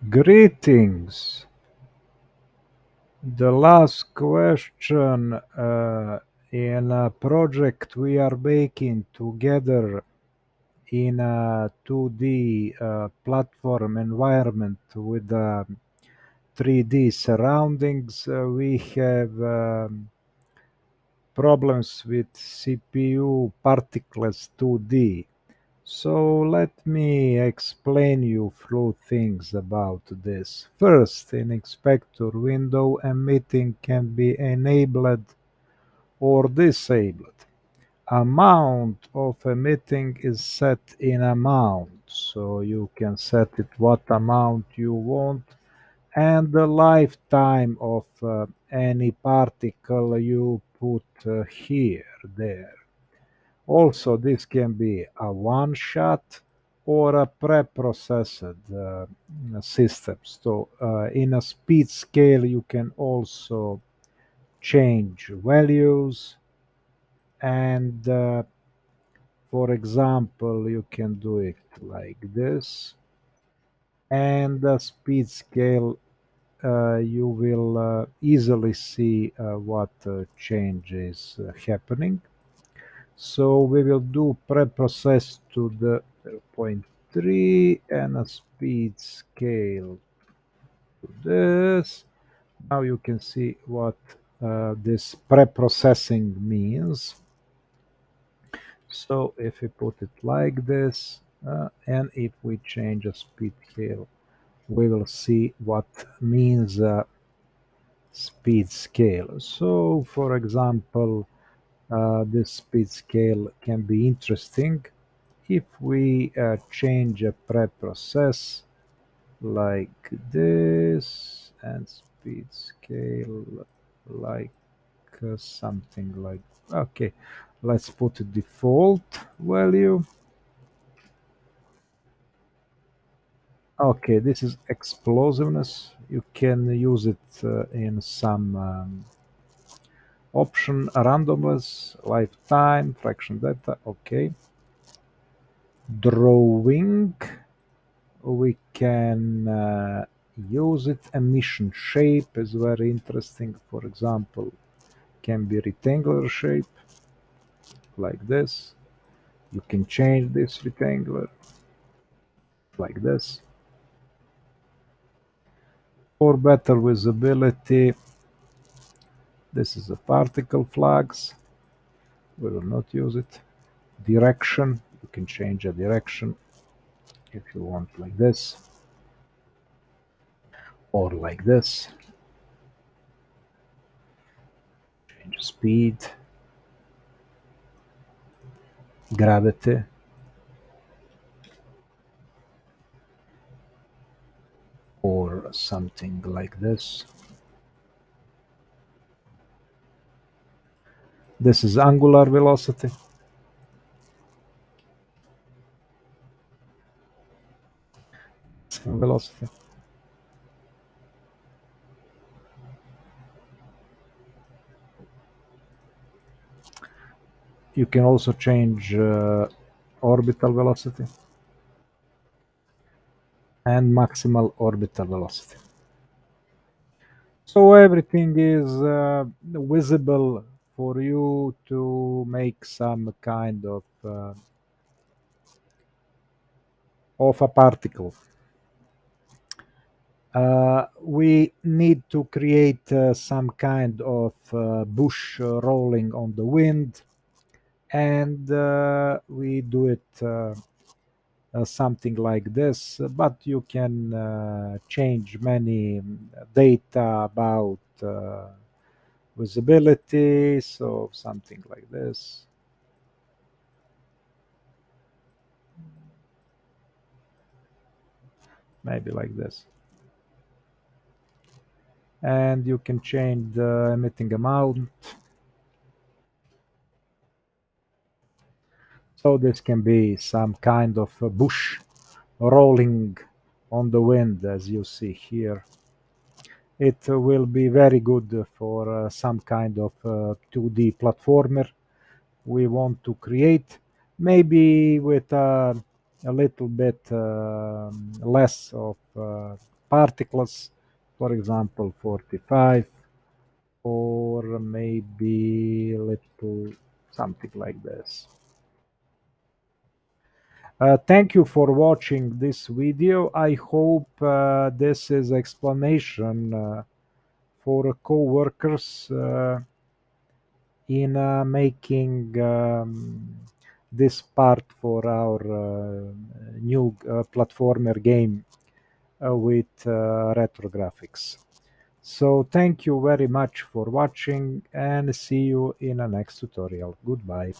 Greetings. The last question in a project we are making together in a 2D platform environment with 3D surroundings, we have problems with CPU particles 2D. So let me explain you few things about this. First, in inspector window, emitting can be enabled or disabled. Amount of emitting is set in amount, so you can set it what amount you want, and the lifetime of any particle you put here, there. Also, this can be a one-shot or a pre-processed system. So, in a speed scale, you can also change values, and for example, you can do it like this. And the speed scale, you will easily see what change is happening. So we will do preprocess to the zero point 0.3 and a speed scale to this. Now you can see what this preprocessing means. So if we put it like this, and if we change a speed scale, we will see what means speed scale. So for example, this speed scale can be interesting if we change a preprocess like this and speed scale like something like, okay, let's put a default value. Okay, this is explosiveness. You can use it in some option, randomness, lifetime, fraction data. Okay, drawing, we can use it. Emission shape is very interesting. For example, can be rectangular shape like this. You can change this rectangular like this. For better visibility, this is the particle flags. We will not use it. Direction, you can change a direction if you want like this or like this. Change speed, gravity, or something like this. This is angular velocity. Velocity. You can also change orbital velocity and maximal orbital velocity. So everything is visible for you to make some kind of a particle. We need to create some kind of bush rolling on the wind, and we do it something like this, but you can change many data about visibility, so something like this, maybe like this. And you can change the emitting amount. So this can be some kind of a bush rolling on the wind, as you see here. It will be very good for some kind of 2D platformer we want to create, maybe with a little bit less of particles, for example, 45, or maybe little something like this. Thank you for watching this video. I hope this is explanation for co-workers in making this part for our new platformer game with retro graphics. So thank you very much for watching and see you in the next tutorial. Goodbye.